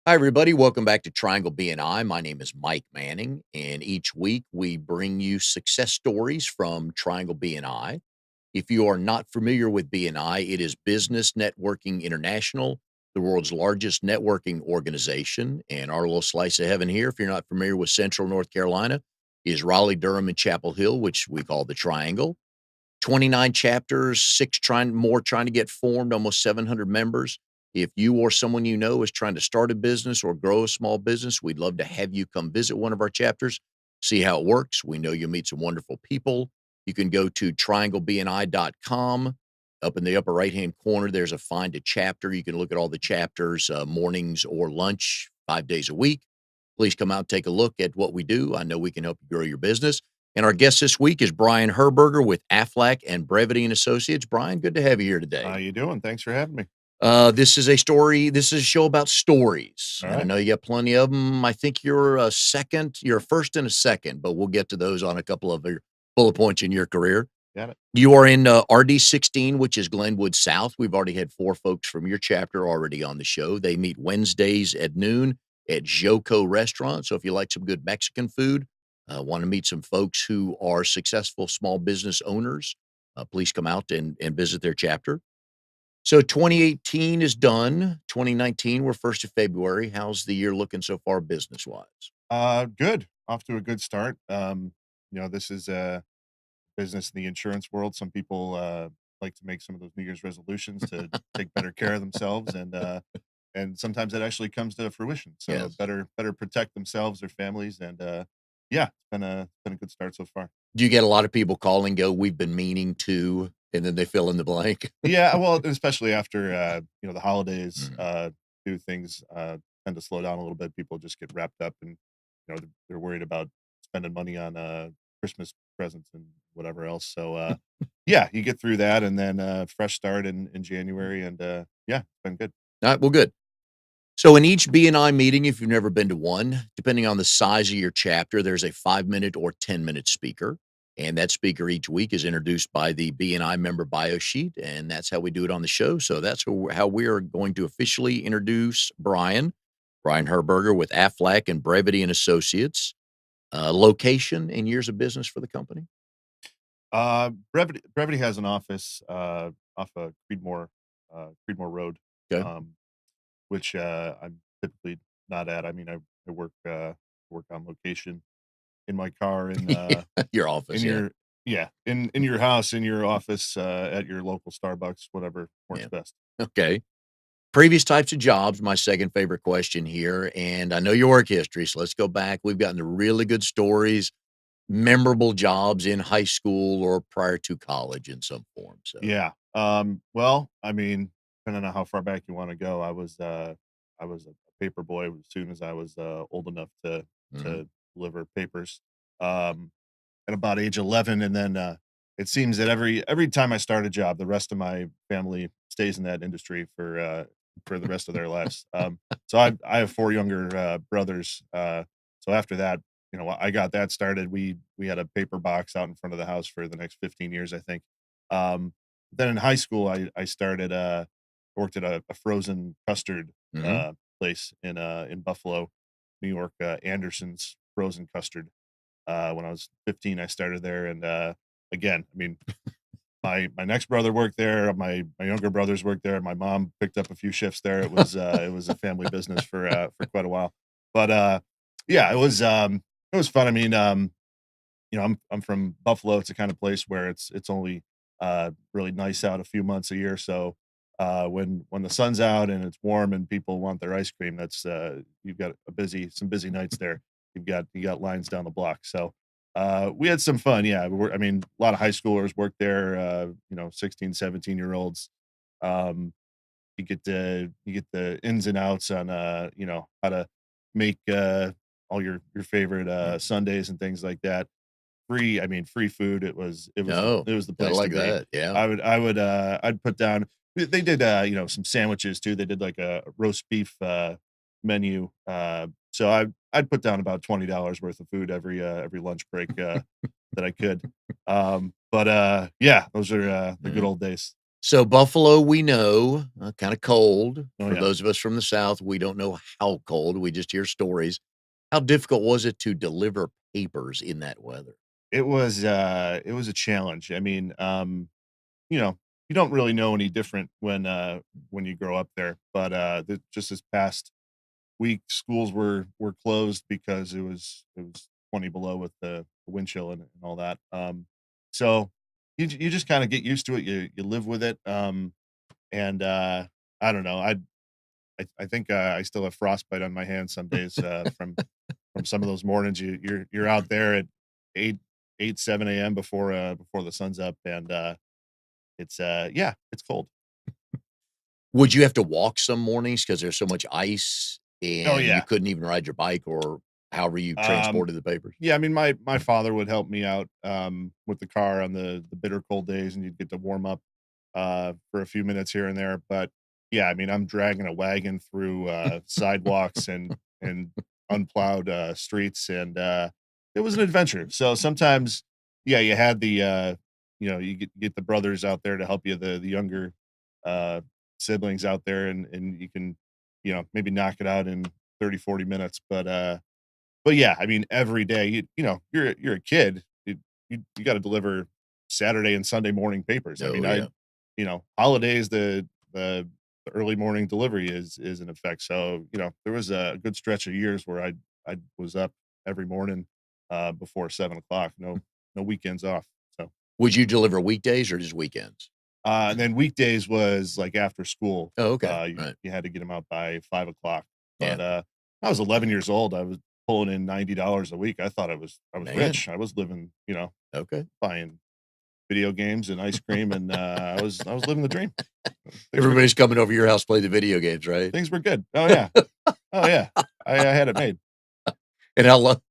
Hi, everybody. Welcome back to Triangle BNI. My name is Mike Manning, and each week we bring you success stories from Triangle BNI. If you are not familiar with BNI, it is Business Networking International, the world's largest networking organization. And our little slice of heaven here, if you're not familiar with Central North Carolina, is Raleigh, Durham, and Chapel Hill, which we call the Triangle. 29 chapters, six trying to get formed, almost 700 members. If you or someone you know is trying to start a business or grow a small business, we'd love to have you come visit one of our chapters, see how it works. We know you'll meet some wonderful people. You can go to trianglebni.com. Up in the upper right-hand corner, there's a find a chapter. You can look at all the chapters, mornings or lunch, 5 days a week. Please come out and take a look at what we do. I know we can help you grow your business. And our guest this week is Brian Herberger with AFLAC and Brevity and Associates. Brian, good to have you here How today. you doing? Thanks for having me. This is a story. This is a show about stories, All and I right. know you got plenty of them. I think you're a first and a second, but we'll get to those on a couple of your bullet points in your career. Got it. You are in RD16, which is Glenwood South. We've already had 4 folks from your chapter already on the show. They meet Wednesdays at noon at Joco Restaurant. So if you like some good Mexican food, want to meet some folks who are successful small business owners, please come out and visit their chapter. So 2018 is done. 2019, we're 1st of February. How's the year looking so far business wise? Good. Off to a good start. This is a business in the insurance world. Some people like to make some of those New Year's resolutions to take better care of themselves, and sometimes that actually comes to fruition. So Yes. better protect themselves, their families, and yeah, it's been a good start so far. Do you get a lot of people call and go, we've been meaning to, and then they fill in the blank? Yeah, well, especially after the holidays, Mm. do things tend to slow down a little bit. People just get wrapped up, and they're worried about spending money on Christmas presents and whatever else. So yeah, you get through that, and then fresh start in January, and yeah, it's been good. All right, well, good. So in each BNI meeting, if you've never been to one, depending on the size of your chapter, there's a 5 minute or 10 minute speaker. And that speaker each week is introduced by the BNI member bio sheet. And that's how we do it on the show. So that's how we are going to officially introduce Brian Herberger with AFLAC and Brevity and Associates. Location and years of business for the company. Brevity has an office off of Creedmoor Road, Okay. um, which I'm typically not at. I mean, I work on location in my car Yeah, your office. in Yeah. your yeah in your house, in your office, at your local Starbucks, whatever works Yeah. best. Okay. Previous types of jobs, my second favorite question here. And I know your work history, so let's go back. We've gotten to really good stories, memorable jobs in high school or prior to college in some form. So, Yeah. Well, I mean, depending on how far back you want to go, I was a paper boy as soon as I was old enough mhm. to deliver papers. Um, at about age 11, and then it seems that every time I start a job, the rest of my family stays in that industry for the rest of their lives. So I have 4 younger brothers. So after that, I got that started. We had a paper box out in front of the house for the next 15 years, I think. Then in high school, I started worked at a frozen custard Mhm. place in Buffalo, New York. Anderson's frozen custard. When I was 15, I started there, and again, I mean, my next brother worked there. My younger brothers worked there. My mom picked up a few shifts there. It was a family business for quite a while, but yeah, it was fun. I mean, I'm from Buffalo. It's a kind of place where it's only really nice out a few months a year. So when the sun's out and it's warm and people want their ice cream, that's you've got some busy nights there. You got lines down the block. So we had some fun. Yeah, I mean, a lot of high schoolers work there. 16, 17-year-olds. Um, you get the ins and outs on how to make all your favorite Sundays and things like that. Free food. Oh, It was the gotta place to like be. that. Yeah. I'd put down. They did some sandwiches too. They did like a roast beef menu. So I'd put down about $20 worth of food every lunch break that I could. But yeah, those are the good Mhm. old days. So Buffalo, we know, kind of cold. Oh For yeah. those of us from the South, we don't know how cold. We just hear stories. How difficult was it to deliver papers in that weather? It was a challenge. I mean, you know, you don't really know any different when you grow up there. But just this past week, schools were closed because it was 20 below with the wind chill and all that. So you just kind of get used to it. You live with it. And I don't know. I think I still have frostbite on my hands some days from some of those mornings. You're out there at 8 7 a.m. before the sun's up, and it's yeah, it's cold. Would you have to walk some mornings because there's so much ice Oh and you yeah. couldn't even ride your bike or however you Um, transported the papers? yeah, I mean, my father would help me out, with the car on the bitter cold days, and you'd get to warm up, for a few minutes here and there, but, yeah, I mean, I'm dragging a wagon through, sidewalks and unplowed, streets, and, it was an adventure. So sometimes, yeah, you had you get the brothers out there to help you, the younger, uh, siblings out there, and you can, maybe knock it out in 30, 40 minutes, but yeah, I mean, every day, you're a kid. You got to deliver Saturday and Sunday morning papers. I Oh, mean, yeah. holidays, the early morning delivery is in effect. So there was a good stretch of years where I was up every morning before 7 o'clock. No weekends off. So Would you deliver weekdays or just weekends? and then weekdays was like after school. Oh, okay. You Right. you had to get them out by 5 o'clock. Yeah. But I was 11 years old. I was pulling in $90 a week. I thought I was Man. rich. I was living, Okay. buying video games and ice cream, and I was living the dream. Things were Everybody's coming over your house, play the video games, right? things were good. Oh yeah, oh yeah. I had it made. And how long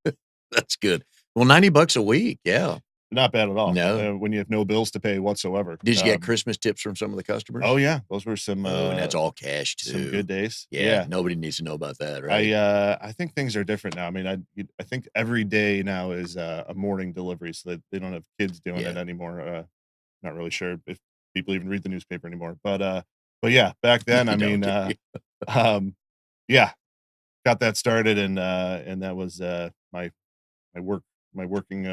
that's good. Well, 90 bucks a week, yeah. Not bad at all. No. When you have no bills to pay whatsoever. Did you get Christmas tips from some of the customers? Oh yeah, those were some Oh, and that's all cash some good too. days. Yeah, Yeah. nobody needs to know about that, right? I think things are different now. I mean, I think every day now is a morning delivery, so that they don't have kids doing it Yeah. anymore. Not really sure if people even read the newspaper anymore, but yeah, back then, They I don't, mean, do you? um, yeah, got that started, and that was my work my working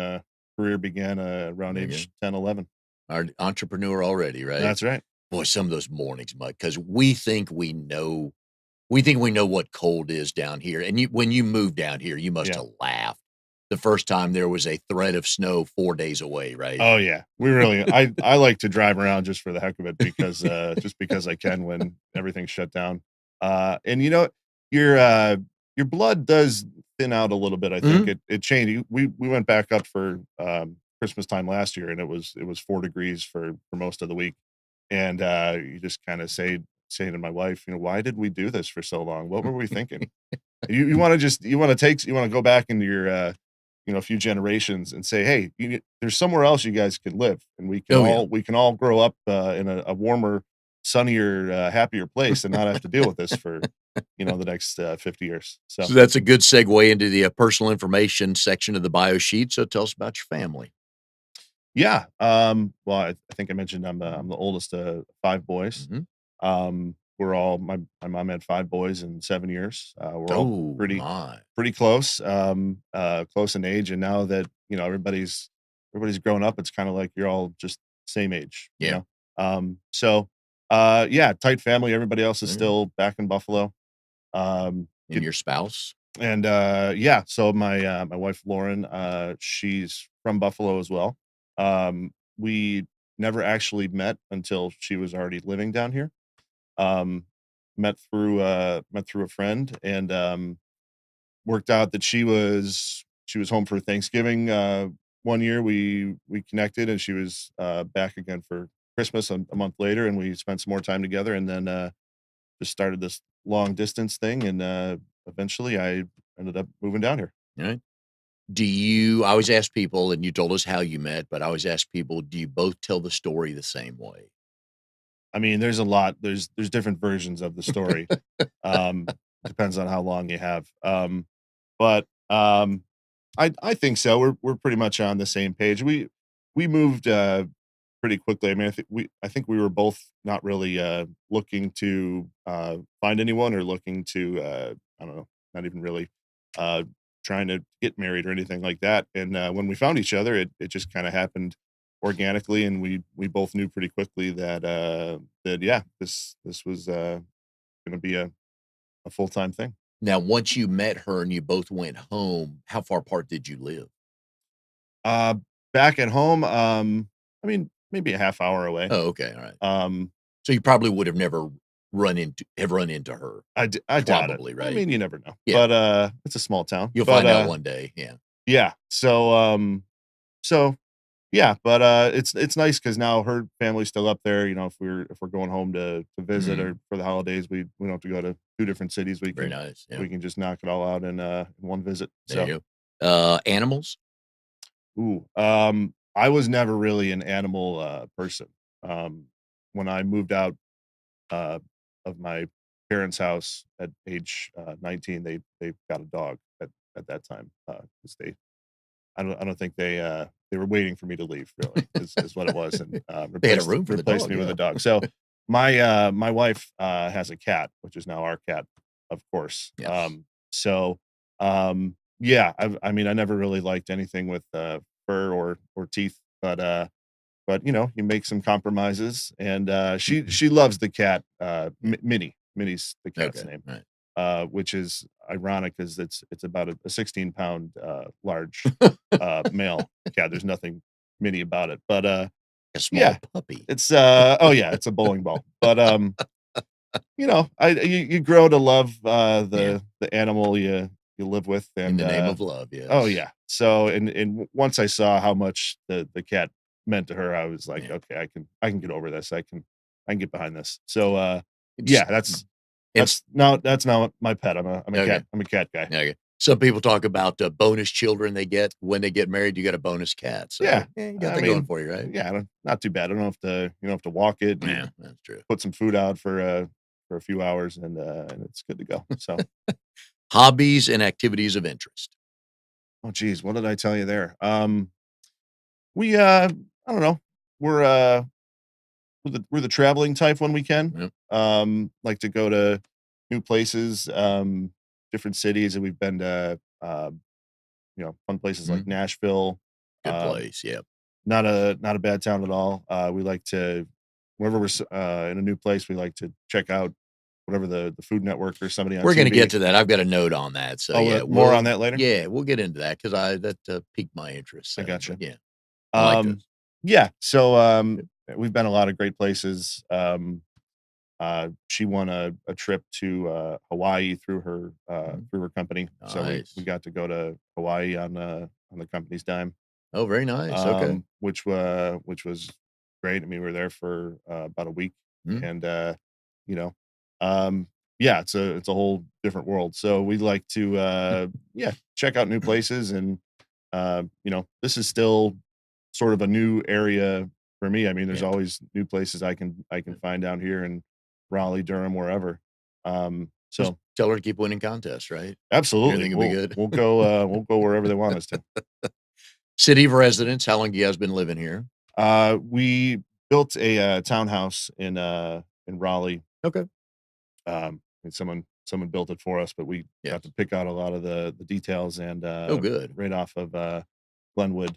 career began around There you go. age 10, 11. Our entrepreneur already, right? That's right. Boy, some of those mornings, Mike, because we think we know what cold is down here, and when you moved down here, you must Yeah. have laughed the first time there was a threat of snow 4 days away, right? Oh yeah, we really. I like to drive around just for the heck of it because just because I can when everything's shut down. And your uh, your blood does thin out a little bit. I think Mhm. it changed. We went back up for Christmas time last year, and it was 4 degrees for most of the week. And you just kind of say to my wife, why did we do this for so long? What were we thinking? You want to you want to go back into your a few generations and say, hey, there's somewhere else you guys can live, and Oh, yeah. we can all grow up in a warmer, sunnier, happier place and not have to deal with this for the next 50 years. So So that's a good segue into the, personal information section of the bio sheet, so tell us about your family. yeah, well, I think I mentioned I'm the oldest of five boys. Mhm. We're all my mom had five boys in 7 years. We're all Oh, my. pretty close, close in age, and now that, everybody's grown up, it's kinda like you're all just same age, you Yeah. know? So, yeah, tight family, everybody else is Mhm. still back in Buffalo. And Get your spouse? and, yeah, so my wife, Lauren, she's from Buffalo as well. We never actually met until she was already living down here. Um, met through a friend, and, worked out that she was home for Thanksgiving, one year. We connected, and she was, back again for Christmas a month later, and we spent some more time together, and then, just started this long distance thing, and, eventually I ended up moving down here. Right. I always ask people, and you told us how you met, but I always ask people, do you both tell the story the same way? I mean, there's a lot there's different versions of the story, depends on how long you have, but, I think so. We're pretty much on the same page. We moved, pretty quickly. I mean, I think we were both not really looking to find anyone or looking to I don't know, not even really uh trying to get married or anything like that. And when we found each other, it just kind of happened organically, and we both knew pretty quickly that that yeah, this was going to be a full-time thing. Now, once you met her and you both went home, how far apart did you live? Uh, Back at home, I mean, maybe a half hour away. Oh, okay, all right. Um, So you probably would have never run into her, I doubt it. probably, I right? mean, you never know, Yeah, but it's a small town. you'll But find out one day, yeah. yeah. So yeah, but it's nice because now her family's still up there. You know, if we're going home to visit Mhm. or for the holidays, we don't have to go to two different cities. Very nice, yeah. We can just knock it all out in one visit. There So you go. Animals? ooh, I was never really an animal person. Um, when I moved out uh, of my parents' house at age 19, they got a dog at that time because I don't think they were waiting for me to leave really is what it was, and They had a room for the replaced dog, me with a yeah. dog. So my wife has a cat, which is now our cat, of course. Yes. So yeah, I mean I never really liked anything with fur or teeth, but you know, you make some compromises, and she loves the cat, Yeah. Minnie. Minnie's the cat's Okay, name, right. which is ironic because it's about a 16-pound large male cat. There's nothing Minnie about it, but A yeah, small puppy it's oh yeah, it's a bowling ball. But you know, you grow to love yeah, the animal you live with, in and the name of love, oh, yes. yeah. So, once I saw how much the cat meant to her, I was like, Yeah. "Okay, I can get over this. I can get behind this." So, It's yeah, and s that's now my pet. okay, I'm a cat guy. okay. Some people talk about, bonus children they get when they get married, you get a bonus cat, Yeah. so, yeah, you got I that going mean, for you, right? yeah, not too bad. I don't have to you don't have to walk it. You Yeah, that's true. put some food out for a few hours, and it's good to go. So, Hobbies and activities of interest. oh, geez, what did I tell you there? We, I don't know. We're, we're the traveling type when we can. Yep, Like to go to new places, different cities, and we've been to, you know, fun places like mhm, Nashville. good Um, place, yep. not a bad town at all. We like to whenever in a new place, we like to check out whatever the Food Network or somebody on We're gonna get TV. to that, I've got a note on that, so, Oh, yeah, more on that later. we'll get into that 'cause that, piqued my interest, I so, but gotcha. yeah, I like Um, those. yeah. So Yep, we've been a lot of great places. She won a trip to Hawaii mhm, through her company, so we nice. got to go to Hawaii on the company's dime, Oh, very nice, okay. which was great. I mean, we were there for about a week, Mm, and you know, um, yeah, it's a whole different world. So we like to yeah, check out new places, and you know, this is still sort of a new area for me. I mean, there's yeah, always new places I can yeah. find down here in Raleigh, Durham, wherever. Just So tell her to keep winning contests, right? absolutely, Everything will be good. we'll go wherever they want us to. City of residence, how long you guys been living here? We built a townhouse in Raleigh. Okay. And someone built it for us, but we got to Yes. pick out a lot of the details, and Oh, good. right off of Glenwood.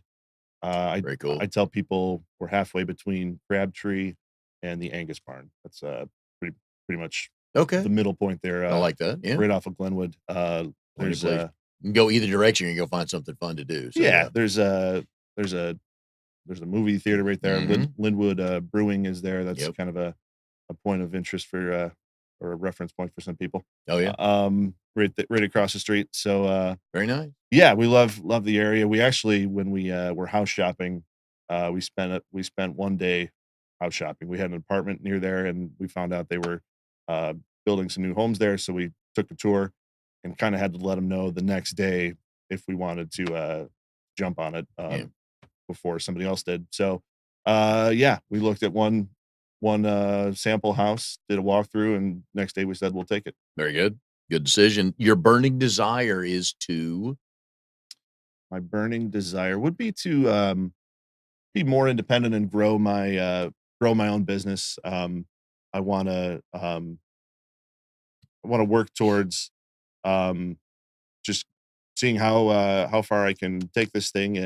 Very cool. I tell people we're halfway between Crabtree and the Angus barn. That's pretty pretty much Okay. the middle point there, I like that. Yeah. right off of Glenwood. Plenty of There's place. You can go either direction, you can go find something fun to do. So yeah, yeah. there's a there's a movie theater right there. Mhm. Linwood Brewing is there. That's Yep. kind of a point of interest for or a reference point for some people. Oh, yeah. Right across the street. So Very nice. yeah, we love the area. We actually, when we were house shopping, we spent one day house shopping. We had an apartment near there, and we found out they were uh, building some new homes there. So we took a tour, and kind of had to let them know the next day if we wanted to jump on it Yeah. before somebody else did. So yeah, we looked at one sample house, did a walkthrough, and next day we said we'll take it. Very good. Good decision. Your burning desire is to My burning desire would be to be more independent and grow my own business. I want to work towards um, just seeing how far I can take this thing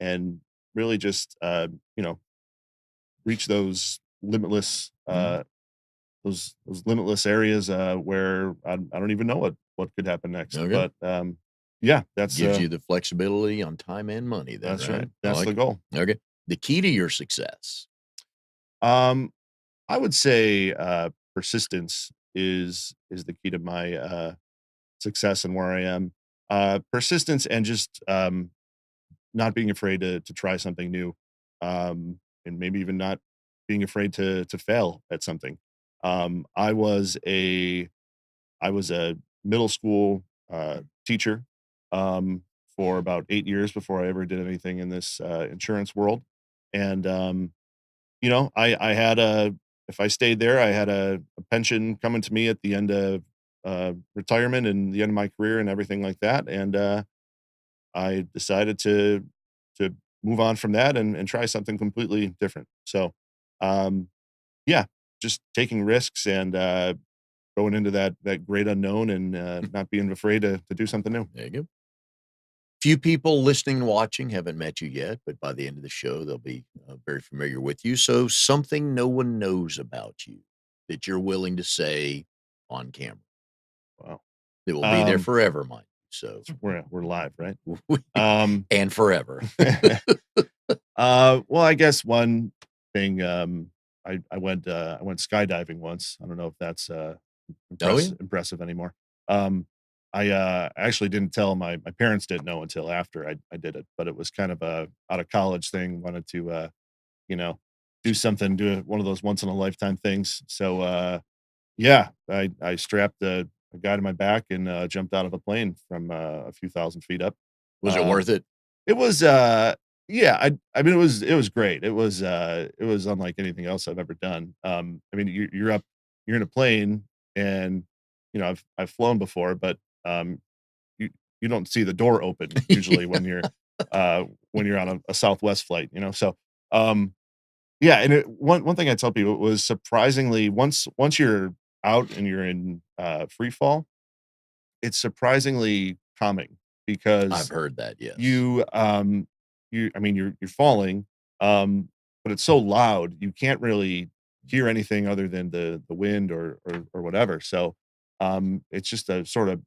and really just you know reach those limitless Mhm. those limitless areas where I don't even know what could happen next. Okay. But yeah, Gives you the flexibility on time and money then, that's right? right. I That's the like goal. it. Okay. The key to your success. Um, I would say persistence is the key to my success and where I am. Persistence and just not being afraid to try something new, and maybe even not being afraid to fail at something. Um, I was a I was a middle school teacher for about 8 years before I ever did anything in this insurance world, and I had a if I stayed there, I had a pension coming to me at the end of retirement and the end of my career and everything like that, and I decided to move on from that and try something completely different. So, um, yeah, just taking risks and going into that great unknown and not being afraid to do something new. There you go. Few people listening and watching haven't met you yet, but by the end of the show, they'll be very familiar with you. So, something no one knows about you that you're willing to say on camera Wow. that will be there Um, forever, mind you. So, we're live, right? we- Um, and forever. well, I guess one thing I went skydiving once. I don't know if that's Oh, yeah. impressive anymore. Um, I actually didn't tell my parents didn't know until after I did it, but it was kind of a out of college thing. Wanted to you know do something, one of those once in a lifetime things. So yeah, I strapped a guy to my back and jumped out of a plane from a few thousand feet up. Was it Uh, worth it? it was yeah, I mean it was great. It was unlike anything else I've ever done. I mean you're in a plane and I've flown before, but um you you don't see the door open usually uh when you're on a Southwest flight, you know. So um yeah, and one thing I tell people was surprisingly once you're out and you're in free fall, it's surprisingly calming I've because heard that. Yes. you, I mean, you're falling, but it's so loud, you can't really hear anything other than the wind or whatever. So, it's just a sort of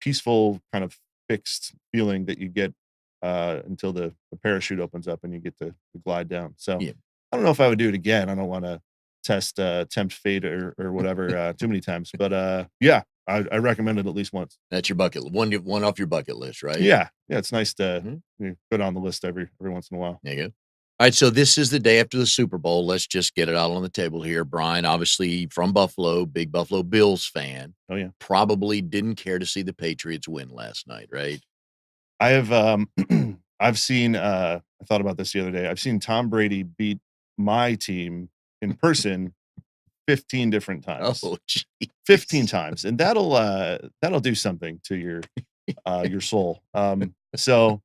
peaceful, kind of fixed feeling that you get, until the parachute opens up and you get to glide down. So, Yeah. I don't know if I would do it again. I don't wanna tempt fate or whatever, too many times, but, yeah, I recommend it at least once. That's your one off your bucket list, right? Yeah. Yeah, it's nice to, Mhm. go down the list every once in a while. There you go. All right, so this is the day after the Super Bowl. Let's just get it out on the table here. Brian, obviously from Buffalo, big Buffalo Bills fan, Oh, yeah. probably didn't care to see the Patriots win last night, right? I have, I've seen, I thought about this the other day. I've seen Tom Brady beat my team in person 15 different times. Oh, 15 jeez. times, and that'll do something to your soul. So,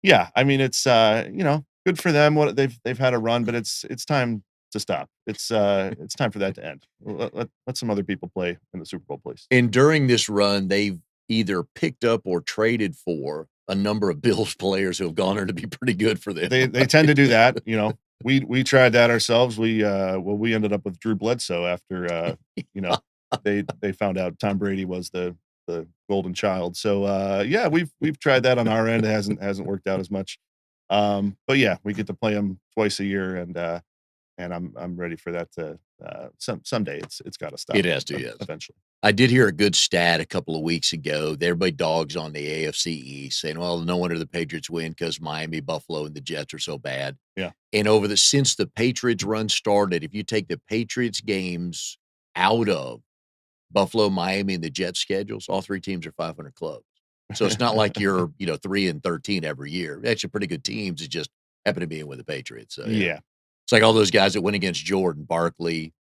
yeah, I mean, it's, good for them. What they've had a run, but it's time to stop. It's time for that to end. Let some other people play in the Super Bowl, please. And during this run, they've either picked up or traded for a number of Bills players who have gone on to be pretty good for them. They tend to do that, you know. We tried that ourselves. We ended up with Drew Bledsoe after, you know, they found out Tom Brady was the golden child. So, yeah, we've tried that on our end. It hasn't worked out as much. But yeah, we get to play them twice a year, and I'm ready for that to, someday it's gotta stop It has to, yes. eventually. I did hear a good stat a couple of weeks ago. Everybody dogs on the AFC East saying, well, no wonder the Patriots win because Miami, Buffalo, and the Jets are so bad. Yeah. And since the Patriots run started, if you take the Patriots games out of Buffalo, Miami, and the Jets schedules, all three teams are 500 clubs. So it's not like you're, 3-13 every year. Actually, pretty good teams. It just happen to be in with the Patriots. So yeah. Yeah, It's like all those guys that went against Jordan, Barkley,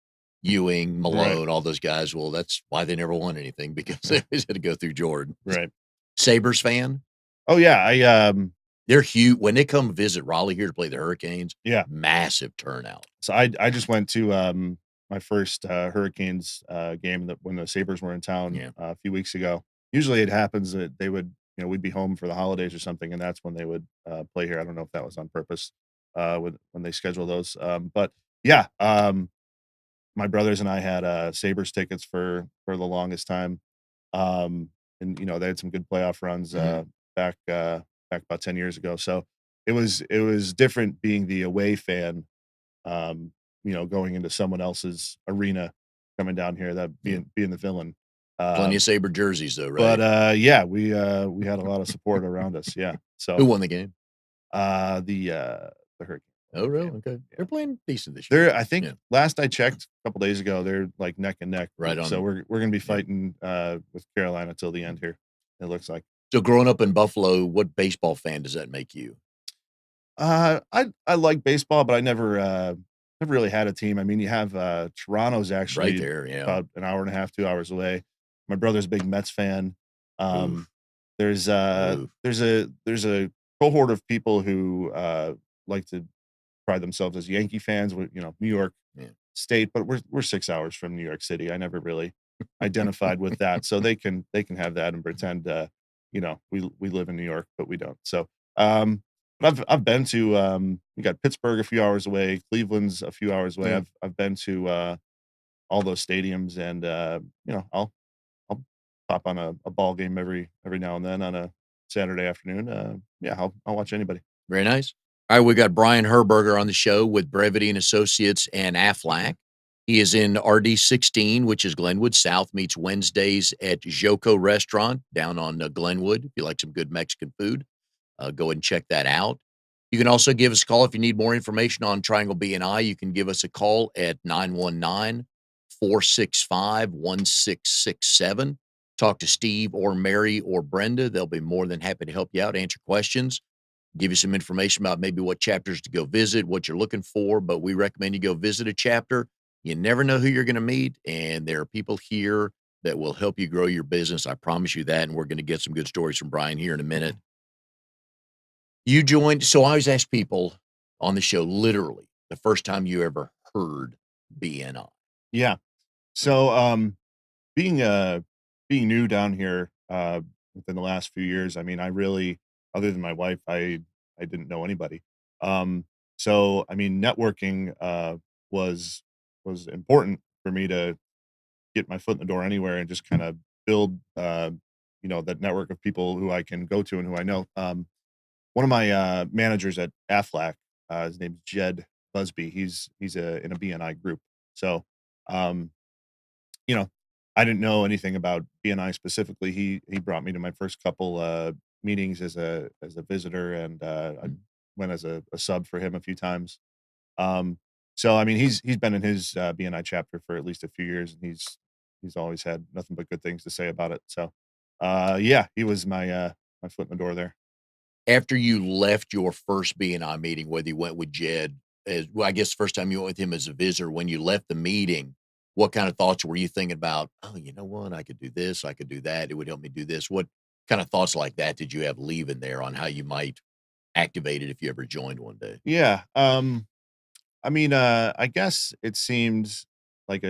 Ewing, right, Malone, all those guys. Well, that's why they never won anything because they always had to go through Jordan. right. Sabres fan? Oh, yeah, They're huge when they come visit Raleigh here to play the Hurricanes, Yeah. massive turnout. So I just went to, my first, Hurricanes, game that when the Sabres were in town, Yeah. a few weeks ago. Usually it happens that they would we'd be home for the holidays or something, and that's when they would, play here. I don't know if that was on purpose, when they schedule those, but yeah, my brothers and I had, Sabres tickets for the longest time, um, and, they had some good playoff runs, Mhm. back about 10 years ago, so it was different being the away fan, um, going into someone else's arena, coming down here, that Yeah. being the villain. Plenty of Um, Sabre jerseys though, but, right? yeah, we had a lot of support around us, yeah. Who So, won the game? the Hurricanes won Oh, the really? game, Okay. They're yeah. playing decent this year. They're I think Yeah. last I checked a couple days ago, they're, like, neck and neck, Right so on. we're gonna be Yeah. fighting, with Carolina till the end Mhm. here, it looks like. So growing up in Buffalo, what baseball fan does that make you? I like baseball, but I never really had a team. I mean, you have, Toronto's Right actually there, yeah. about an hour and a half, 2 hours away. My brother's a big Mets fan. Um, Oof, there's, uh, oof. there's a there's a cohort of people who, like to pride themselves as Yankee fans with, New York Yeah. State, but we're 6 hours from New York City. I never really identified with that, so they can have that and pretend, we live in New York, but we don't. So, but I've been to, we got Pittsburgh a few hours away, Cleveland's a few hours away. Yeah. I've been to, all those stadiums and, I'll pop on a ball game every now and then on a Saturday afternoon. Yeah, I'll watch anybody. Very nice. All right, we got Brian Herberger on the show with Brevity and Associates and AFLAC. He is in RD 16, which is Glenwood South, meets Wednesdays at Joko Restaurant down on Glenwood. If you like some good Mexican food, go ahead and check that out. You can also give us a call if you need more information on Triangle BNI. You can give us a call at 919-465-1667. Talk to Steve or Mary or Brenda. They'll be more than happy to help you out, answer questions, give you some information about maybe what chapters to go visit, what you're looking for. But we recommend you go visit a chapter. You never know who you're going to meet, and there are people here that will help you grow your business. I promise you that. And we're going to get some good stories from Brian here in a minute. You joined. So I always ask people on the show, literally, the first time you ever heard BNI. Yeah. So, being, being new down here, within the last few years, I mean, I really other than my wife, I didn't know anybody. Um, so, I mean, networking, was important for me to get my foot in the door anywhere and just kinda build, that network of people who I can go to and who I know. One of my, managers at AFLAC, his name's Jed Busby. He's in a BNI group. So, um you know, I didn't know anything about BNI specifically. He brought me to my first couple meetings as a visitor, and I Mhm. went as a sub for him a few times. Um, so I mean, he's been in his BNI chapter for at least a few years, and he's always had nothing but good things to say about it. So, yeah, he was my foot in the door there. After you left your first BNI meeting, whether you went with Jed as well, I guess the first time you went with him as a visitor, when you left the meeting, what kind of thoughts were you thinking about? Oh, you know what? I could do this. I could do that. It would help me do this. What kind of thoughts like that did you have leaving there on how you might activate it if you ever joined one day? Yeah. I mean, I guess it seemed like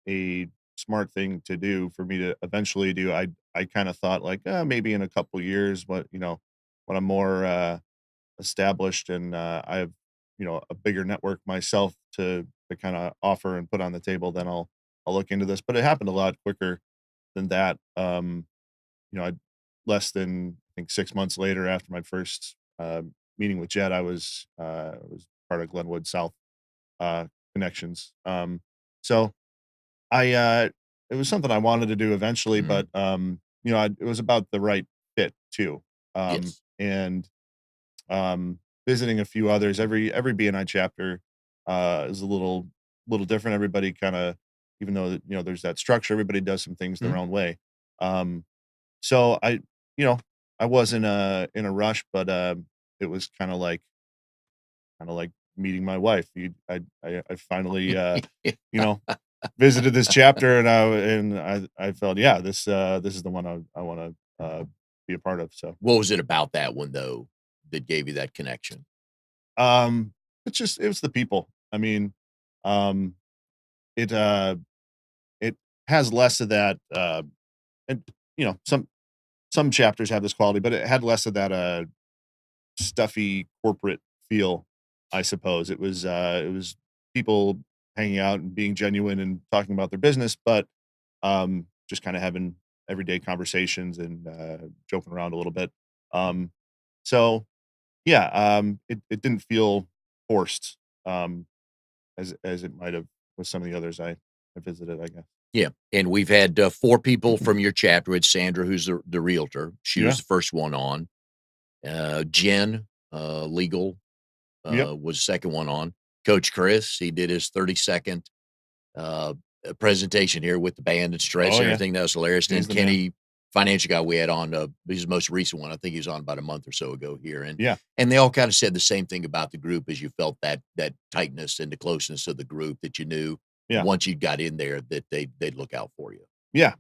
a smart thing to do for me to eventually do. I kind of thought like, maybe in a couple years, when I'm more established and I have a bigger network myself to kind of offer and put on the table, then I'll look into this. But it happened a lot quicker than that. I less than I think 6 months later after my first meeting with Jed, I was part of Glenwood South connections. So I it was something I wanted to do eventually, Mhm. but it was about the right fit too. Yes. And visiting a few others. Every BNI chapter is a little different. Everybody kind of, even though there's that structure, everybody does some things their Mhm. own way. Um, so you know I wasn't in a rush, but it was kind of like meeting my wife. I finally you know visited this chapter, and I felt, yeah, this is the one I want to be a part of. So What was it about that one though that gave you that connection? Um, it was the people. I mean, um, it, it has less of that, and, you know, some chapters have this quality, but it had less of that, stuffy corporate feel, I suppose. It was people hanging out and being genuine and talking about their business, but, just kinda having everyday conversations and, joking around a little bit. Um, so, yeah, it didn't feel forced, um, as it might have with some of the others I visited, I guess. Yeah, and we've had, 4 people from your chapter. It's Sandra, who's the realtor. She was Yeah. the first one on. Jen, legal, Yep. was the second one on. Coach Chris, he did his 32nd, uh, presentation here with the band and stretch Oh, and yeah. everything. That was hilarious. Then He's the man. Kenny, financial guy we had on, he's the most recent one. I think he was on about a month or so ago here, Yeah. and they all kinda said the same thing about the group as you felt that tightness and the closeness of the group that you knew Yeah. once you got in there that they'd look out for you. Yeah.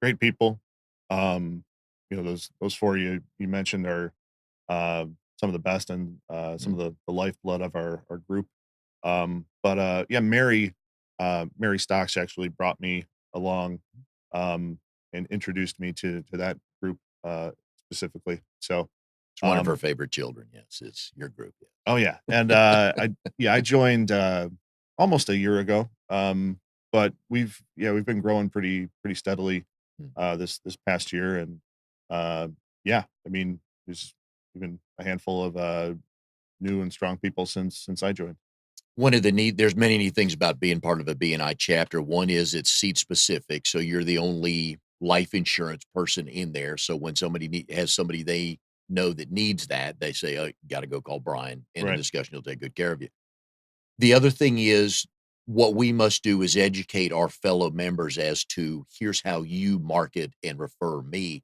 Great people. Um, those 4 you mentioned are, some of the best and, some Mm. of the lifeblood of our group. But, yeah, Mary Stocks actually brought me along, um, and introduced me to that group, specifically. So, It's one of her um favorite children, yes, it's your group, yeah. oh, yeah, and, I joined, almost a year ago, but we've been growing pretty steadily, Mm. this past year, and, uh, yeah, I mean, there's even a handful of, new and strong people since I joined. One of the neat there's many neat things about being part of a BNI chapter. One is it's seat specific, so you're the only life insurance person in there, so when has somebody they know that needs that, they say, "Oh, you gotta go call Brian. In a Right, discussion, he'll take good care of you." The other thing is what we must do is educate our fellow members as to, "Here's how you market and refer me."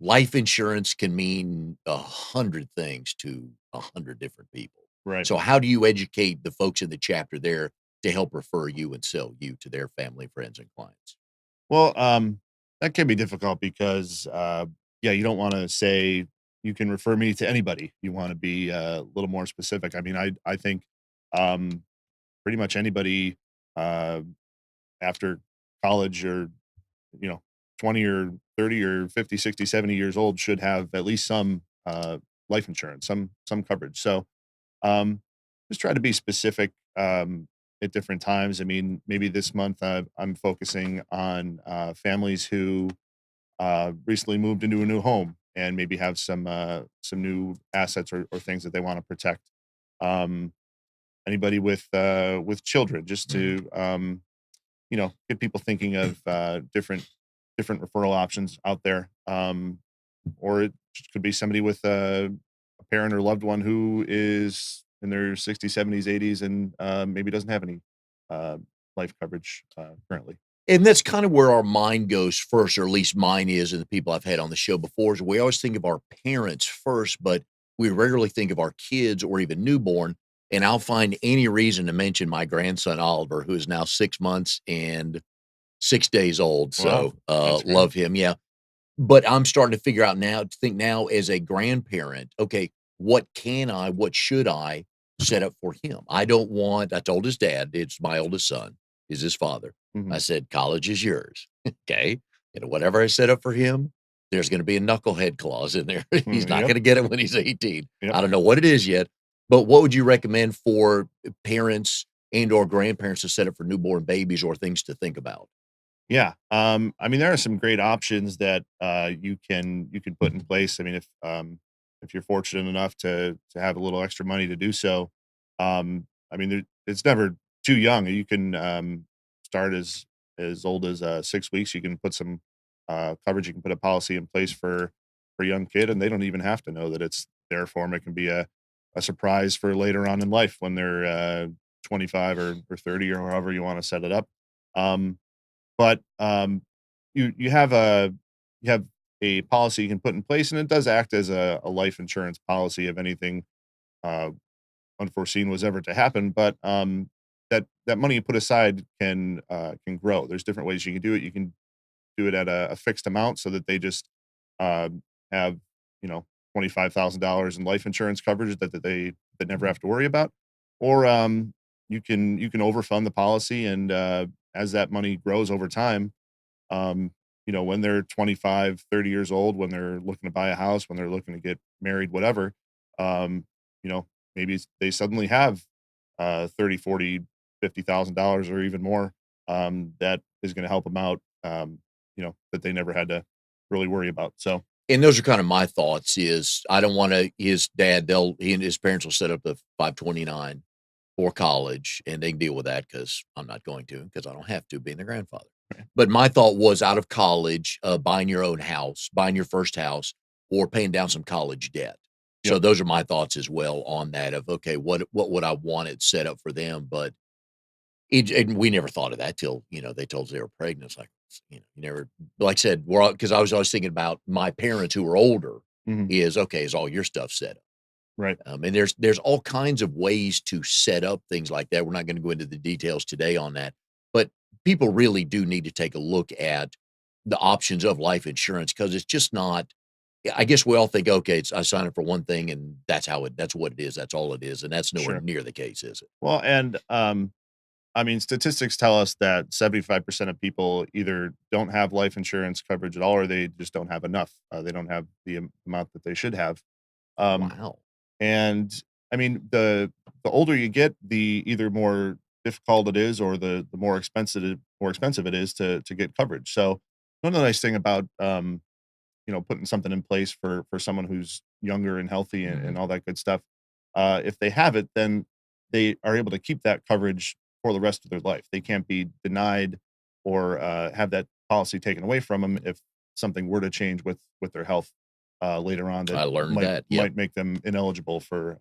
Life insurance can mean 100 things to 100 different people. right. So how do you educate the folks in the chapter there to help refer you and sell you to their family, friends, and clients? Well, that can be difficult because, yeah, you don't wanna say, "You can refer me to anybody." You wanna be, a little more specific. I mean, I think, um, pretty much anybody, uh, after college or, you know, 20 or 30 or 50, 60, 70 years old should have at least some, life insurance, some coverage. So, um, just try to be specific, at different times. I mean, maybe this month, I'm focusing on, families who, recently moved into a new home and maybe have some new assets or things that they wanna protect. Um, Anybody with children just Mm. to, get people thinking of, different referral options out there. Or it just could be somebody with a parent or loved one who is in their 60s, 70s, 80s, and maybe doesn't have any uh, life coverage currently. And that's kind of where our mind goes first, or at least mine is, and the people I've had on the show before is we always think of our parents first, but we rarely think of our kids or even newborn. And I'll find any reason to mention my grandson Oliver, who is now 6 months and 6 days old. Wow, So that's great. love him. Yeah. But I'm starting to figure out now to think now as a grandparent, okay, what should I set up for him? I told his dad, it's my oldest son, is his father. I Hmm. said, college is yours. Okay. Whatever I set up for him, there's going to be a knucklehead clause in there. He's not Yep, going to get it when he's 18. yep. I don't know what it is yet, but what would you recommend for parents and or grandparents to set up for newborn babies or things to think about? Yeah. I mean, there are some great options that you can put in place. I mean, if you're fortunate enough to have a little extra money to do so, I mean, it's never too young. You can start as old as 6 weeks. You can put some coverage. You can put a policy in place for a young kid, and they don't even have to know that it's there for them. It can be a surprise for later on in life when they're 25 or 30 or however you want to set it up. Um, but, you have a policy you can put in place, and it does act as a life insurance policy if anything, uh, unforeseen was ever to happen, but, that money you put aside can grow. There's different ways you can do it. You can do it at a fixed amount so that they just, have, you know $25,000 in life insurance coverage that they never have to worry about, or you can overfund the policy, and as that money grows over time, um, when they're 25, 30 years old, when they're looking to buy a house, when they're looking to get married, whatever, um, maybe they suddenly have 30, 40, $50,000 or even more, that is going to help them out, that they never had to really worry about. So, And those are kind of my thoughts is I don't want to his dad, he and his parents will set up the 529 for college and they can deal with that because I'm not going to because I don't have to being their grandfather. But my thought was out of college, buying your own house, buying your first house, or paying down some college debt. So yep, those are my thoughts as well on that of okay, what would I want it set up for them? But and we never thought of that till they told us they were pregnant. It's like you never like I said we're because I was always thinking about my parents who were older. hmm Is okay? Is all your stuff set up? right, And there's all kinds of ways to set up things like that. We're not going to go into the details today on that, but people really do need to take a look at the options of life insurance because it's just not. Yeah, I guess we all think, okay, I sign up for one thing and that's what it is. That's all it is. And that's nowhere sure. near the case, is it? Well, and I mean, statistics tell us that 75% of people either don't have life insurance coverage at all, or they just don't have enough. They don't have the amount that they should have. Um, Wow. and I mean, the older you get, the either more difficult it is, or the more expensive it is to get coverage. So, another nice thing about putting something in place for someone who's younger and healthy, Mhm. and all that good stuff. If they have it, then they are able to keep that coverage for the rest of their life. They can't be denied or have that policy taken away from them if something were to change with their health later on that I learned that. Yep. might make them ineligible for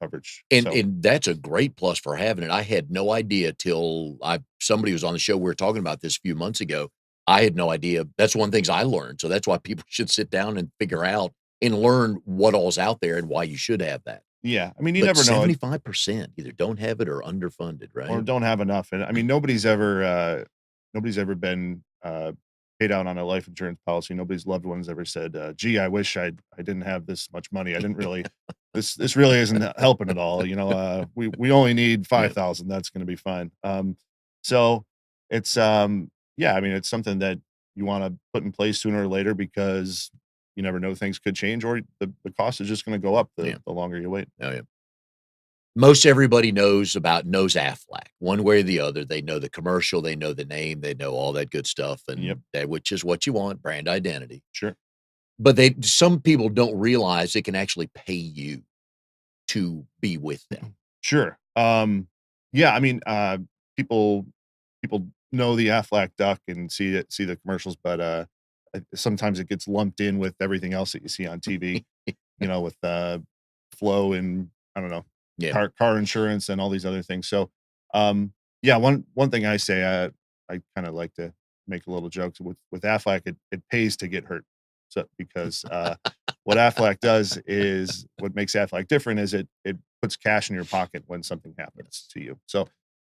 coverage. And So and that's a great plus for having it. I had no idea till I somebody was on the show, we were talking about this a few months ago. I had no idea. That's one of the things I learned. So that's why people should sit down and figure out and learn what all's out there and why you should have that. yeah, I mean, you But never know. 75% either don't have it or underfunded, Or right? don't have enough, and I mean, nobody's ever been, paid out on a life insurance policy. Nobody's loved ones ever said, "Gee, I wish I didn't have this much money. I didn't really this really isn't helping at all, we only need Yeah. 5,000, that's gonna be fine." So it's, yeah, I mean, it's something that you wanna put in place sooner or later because you never know, things could change, or the cost is just gonna go up Yeah. the longer you wait. Oh, yeah. Most everybody knows AFLAC one way or the other. They know the commercial, they know the name, they know all that good stuff, Yep, and that which is what you want, brand identity. sure. But some people don't realize it can actually pay you to be with them. Sure. Yeah, I mean, people people know the Aflac duck and see the commercials, but sometimes it gets lumped in with everything else that you see on TV. With flow and I don't know, Yeah. car insurance and all these other things. So, yeah, one thing I say, I kind of like to make a little jokes with Aflac. It pays to get hurt, so because what Aflac does is what makes Aflac different is it puts cash in your pocket when something happens Yes. to you. So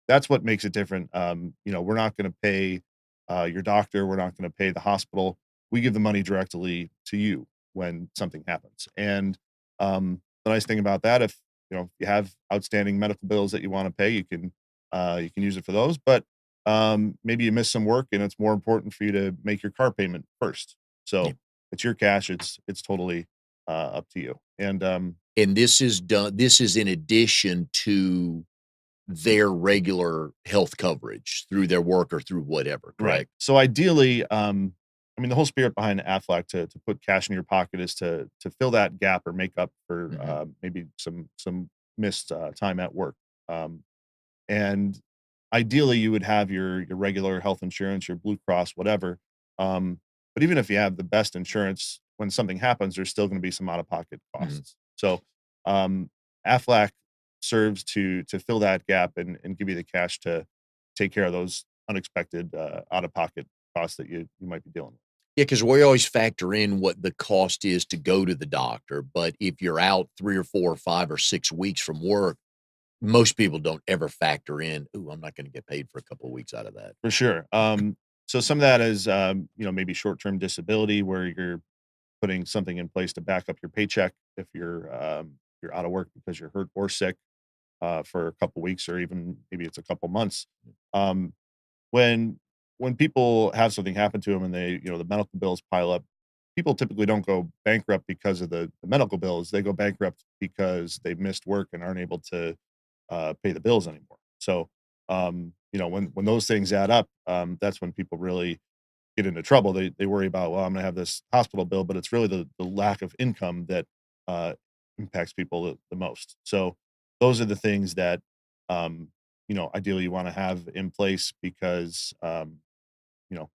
that's what makes it different. We're not going to pay your doctor. We're not going to pay the hospital. We give the money directly to you when something happens. And the nice thing about that, if you have outstanding medical bills that you want to pay, you can use it for those. But maybe you miss some work, and it's more important for you to make your car payment first. Yeah. So it's your cash. It's totally up to you. And And this is in addition to their regular health coverage through their work or through whatever, right. correct? So ideally, I mean, the whole spirit behind Aflac to put cash in your pocket is to fill that gap or make up for Mhm. maybe some missed time at work. Um, and ideally, you would have your regular health insurance, your Blue Cross, whatever. But even if you have the best insurance, when something happens, there's still going to be some out of pocket Mhm. costs. So um, Aflac serves to fill that gap and give you the cash to take care of those unexpected out of pocket costs that you might be dealing with. Yeah, because we always factor in what the cost is to go to the doctor, but if you're out 3 or 4 or 5 or 6 weeks from work, most people don't ever factor in, "Ooh, I'm not gonna get paid for a couple of weeks out of that." For sure. So some of that is, maybe short-term disability where putting something in place to back up your paycheck if you're out of work because you're hurt or sick for a couple weeks or even maybe it's a couple months. Um, when when people have something happen to them and the medical bills pile up, people typically don't go bankrupt because of the medical bills. They go bankrupt because they missed work and aren't able to pay the bills anymore. So, when those things add up, that's when people really get into trouble. They worry about, well, I'm going to have this hospital bill, but it's really the lack of income that uh, impacts people the most. So, those are the things that ideally you want to have in place because you know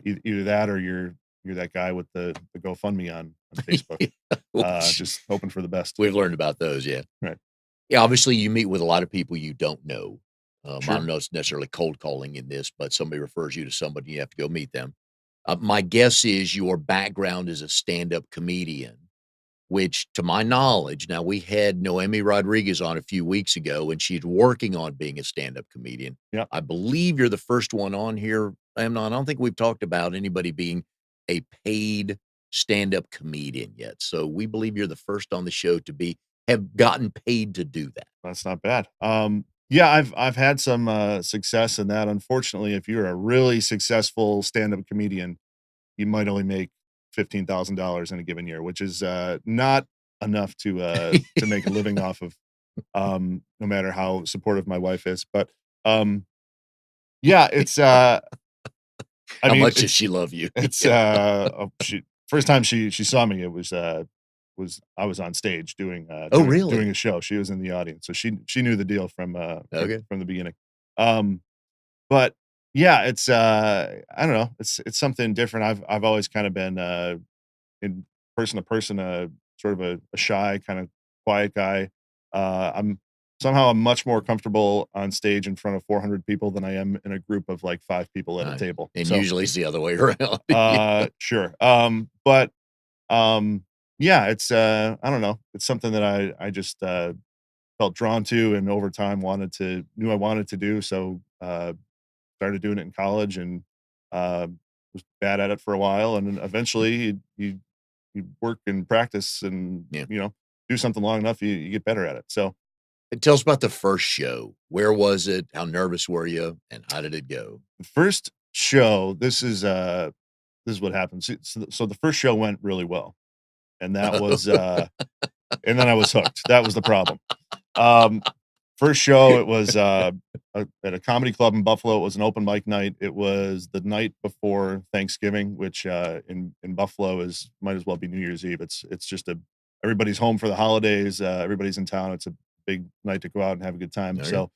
either that or you're that guy with the GoFundMe on Facebook, Which just hoping for the best. we've learned about those, yeah. Right. Yeah, obviously, you meet with a lot of people you don't know. I Sure. don't know if it's necessarily cold calling in this, but somebody refers you to somebody, you have to go meet them. My guess is your background is a stand-up comedian, which, to my knowledge, now we had Noemi Rodriguez on a few weeks ago, and she's working on being a stand-up comedian. Yeah. I believe you're the first one on here. I don't think we've talked about anybody being a paid stand-up comedian yet. So we believe you're the first on the show to have gotten paid to do that. That's not bad. Yeah, I've had some success in that. Unfortunately, if you're a really successful stand-up comedian, you might only make $15,000 in a given year, which is not enough to make a living off of. No matter how supportive my wife is, but yeah, it's I How mean, much does she love you? it's she first time she saw me, it was I was on stage doing Oh, doing really? a show. She was in the audience, so she knew the deal Okay. from the beginning. Um, but yeah, it's I don't know, it's something different. I've always kind of been in person to person, sort of a shy, kind of quiet guy. I'm much more comfortable on stage in front of 400 people than I am in a group of like 5 people at a Nice. table. And So, usually it's the other way around. Yeah. sure. But yeah, it's I don't know. It's something that I just felt drawn to and over time knew I wanted to do. So started doing it in college and uh, was bad at it for a while, and then eventually you work and practice and Yeah. do something long enough, you get better at it. So And tell us about the first show. Where was it? How nervous were you? And how did it go? the first show, this is what happened. So the first show went really well, and that was and then I was hooked. That was the problem. Um, First show, it was at a comedy club in Buffalo. It was an open mic night. It was the night before Thanksgiving, which in Buffalo is might as well be New Year's Eve. It's just everybody's home for the holidays. Everybody's in town. It's a big night to go out and have a good time. Okay. So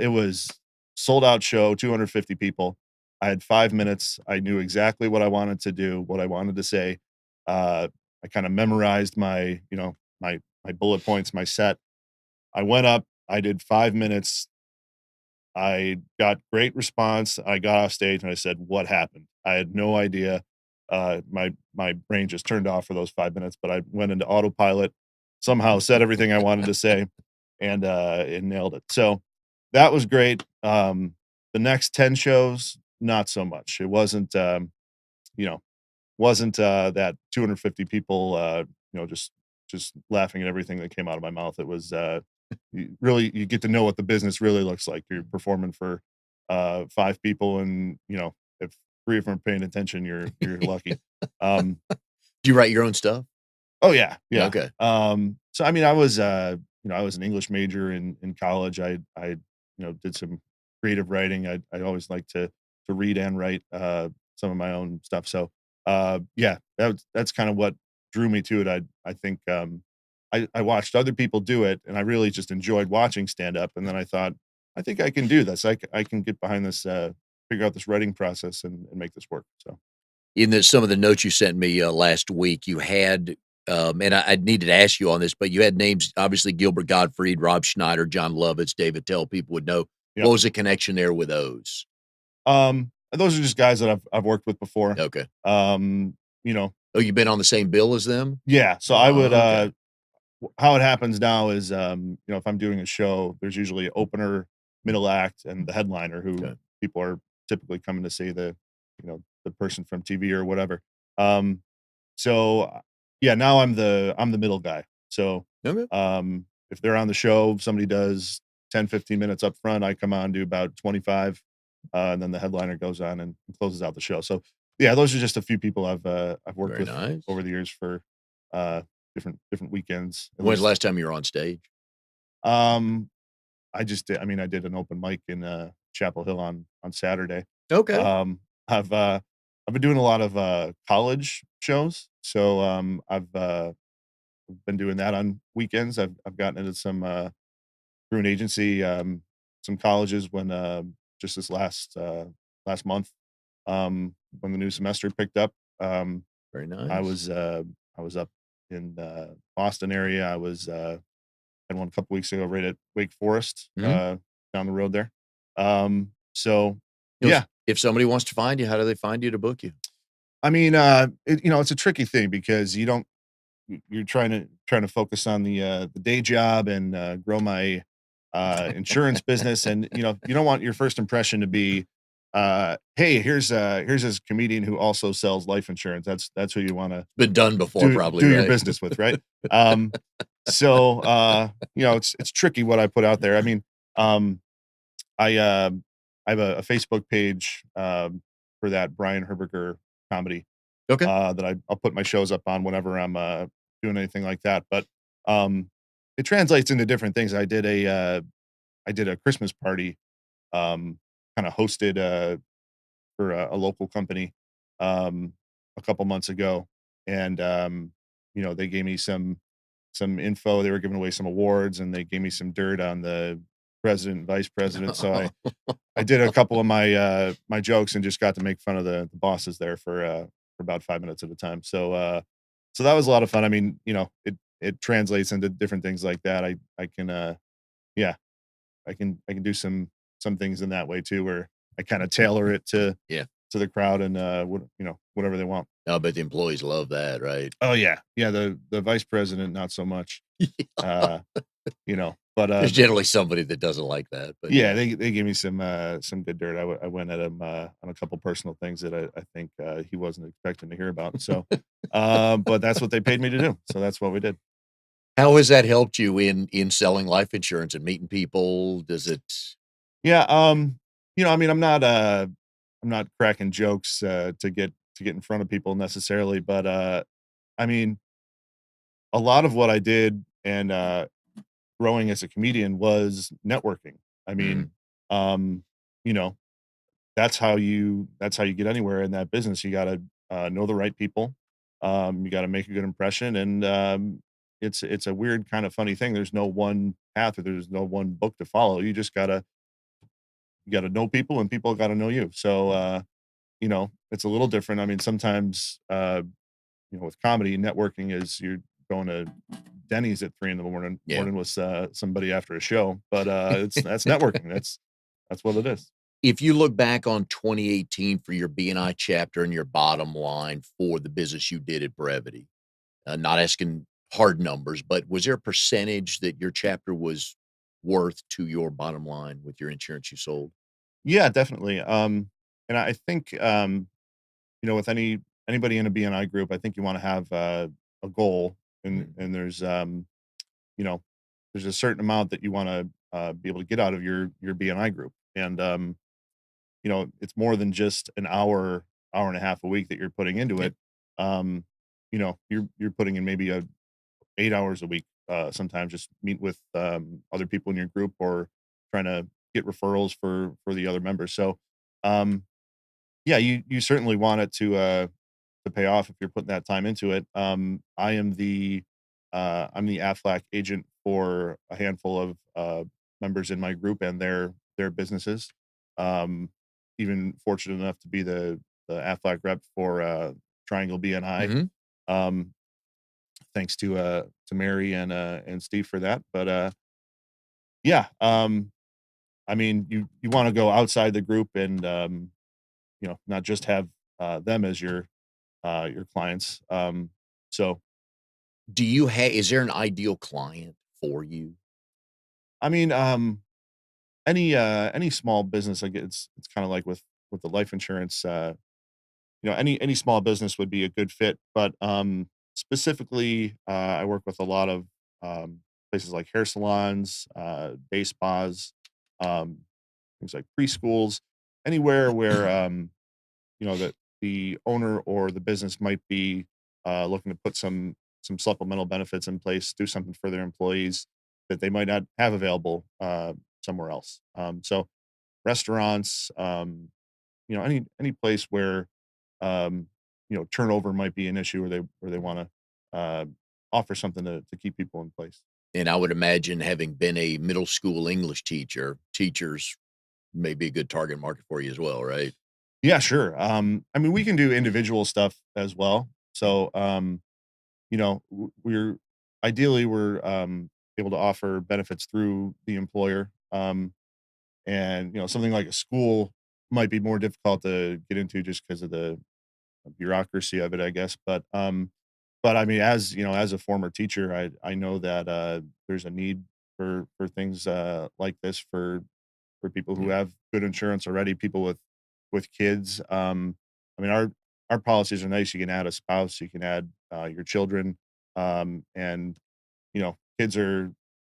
it was sold out show, 250 people. I had 5 minutes. I knew exactly what I wanted to do, what I wanted to say. I kind of memorized my bullet points, my set. I went up, I did 5 minutes. I got great response. I got off stage and I said, "What happened?" I had no idea. My brain just turned off for those 5 minutes, but I went into autopilot, somehow said everything I wanted to say, and nailed it. So, that was great. The next 10 shows, not so much. It wasn't, you know, that 250 people, just laughing at everything that came out of my mouth. It was, you get to know what the business really looks like. You're performing for, 5 people and, if 3 of them are paying attention, you're lucky. Um, Do you write your own stuff? oh, yeah, yeah. Okay. So, I mean, I was an English major in college. Did some creative writing. I always like to read and write, some of my own stuff. So, yeah, that's kind of what drew me to it. I think, I watched other people do it, and I really just enjoyed watching stand up, and then I thought, "I think I can do this. I can get behind this, figure out this writing process and make this work." So, In some of the notes you sent me last week, you had, and I needed to ask you on this, but you had names, obviously Gilbert Gottfried, Rob Schneider, John Lovitz, David Tell, people would know. yeah. What was the connection there with those? Those are just guys that I've worked with before. Okay. Um, you know Oh, you've been on the same bill as them? yeah, so I would, Oh, okay. how it happens now is, if I'm doing a show, there's usually opener, middle act, and the headliner who Okay. people are typically coming to see the person from TV or whatever. Um, So, yeah, now I'm the middle guy. So, Okay. if they're on the show, somebody does 10, 15 minutes up front, I come on, do about 25, and then the headliner goes on and closes out the show. So, yeah, those are just a few people I've worked Very with nice. over the years for, uh, different weekends, at When's the least. last time you were on stage? Um, I mean, I did an open mic in, Chapel Hill on Saturday. Okay. Um, I've, uh, I've been doing a lot of, college shows, so, been doing that on weekends. I've gotten into some, through an agency, some colleges when, just this last month, when the new semester picked up. Very I nice. was, uh, I was up in, Boston area. Had one a couple weeks ago right at Wake Forest, Mhm. down the road there. So You know, yeah, if somebody wants to find you, how do they find you to book you? I mean, it's a tricky thing because you don't you're trying to focus on the day job and grow my insurance business, and you don't want your first impression to be, hey, here's this comedian who also sells life insurance. That's who you want to Been done before probably, do your right? business with, right? Um, so it's tricky what I put out there. I mean, um, I have a Facebook page for that Brian Herberger comedy Okay. that I'll put my shows up on whenever I'm doing anything like that. But um, it translates into different things. I did a Christmas party, kind of hosted for a local company um, a couple months ago, and they gave me some info. They were giving away some awards, and they gave me some dirt on the president and vice president. So I did a couple of my jokes and just got to make fun of the bosses there for about 5 minutes at a time. So that was a lot of fun. I mean, it translates into different things like that. I can yeah, I can do some things in that way too, where I kinda tailor it Yeah. to the crowd and whatever they want. I bet the employees love that, right? Oh yeah. Yeah, the vice president not so much. Uh, but There's generally somebody that doesn't like that, but yeah, yeah. they gave me some good dirt. I went at him, on a couple personal things that I think, he wasn't expecting to hear about. So, but that's what they paid me to do. So that's what we did. How has that helped you in selling life insurance and meeting people? Does it Yeah, I mean, I'm not cracking jokes, to get in front of people necessarily, but, I mean, a lot of what I did and, growing as a comedian was networking. I Mhm. mean, um, you know, that's how you get anywhere in that business. You gotta, know the right people. You gotta make a good impression, and, it's a weird kind of funny thing. There's no one path or there's no one book to follow. You gotta know people and people gotta know you. So, it's a little different. I mean, sometimes, with comedy, networking is you're going to Denny's at 3 in the Yeah. morning with, somebody after a show, but, that's networking. That's what it is. If you look back on 2018 for your BNI chapter and your bottom line for the business you did at Brevity, not asking hard numbers, but was there a percentage that your chapter was worth to your bottom line with your insurance you sold? Yeah, definitely. And I think, with anybody in a BNI group, I think you wanna have, a goal Mhm. and you know, there's a certain amount that you wanna, be able to get out of your BNI group. And, it's more than just an hour and a half a week that you're putting into Yeah. it. You're putting in maybe 8 hours a week, sometimes just meet with, other people in your group or trying to get referrals for the other members. So, um, yeah, you certainly want it to pay off if you're putting that time into it. I'm the AFLAC agent for a handful of members in my group and their businesses. Um, Even fortunate enough to be the AFLAC rep for Triangle BNI. Mhm. Um, Thanks to Mary and Steve for that. But yeah, I mean, you want to go outside the group and not just have them as your clients. So Do you have? Is there an ideal client for you? I mean, any small business, like it's kind of like with the life insurance. any small business would be a good fit. But specifically, I work with a lot of um, places like hair salons, day spas, um, things like preschools, anywhere where that the owner or the business might be looking to put some supplemental benefits in place, do something for their employees that they might not have available somewhere else. So restaurants, any place where turnover might be an issue, where they want to offer something to keep people in place. And I would imagine having been a middle school English teacher, teachers may be a good target market for you as well, right? Yeah, sure. I mean, we can do individual stuff as well. So, we're ideally we're able to offer benefits through the employer. And something like a school might be more difficult to get into just because of the bureaucracy of it, I guess. But I mean, as a former teacher, I know that there's a need for things like this for people who Yeah. have good insurance already, people with kids. I mean, our policies are nice. You can add a spouse, you can add your children, and kids are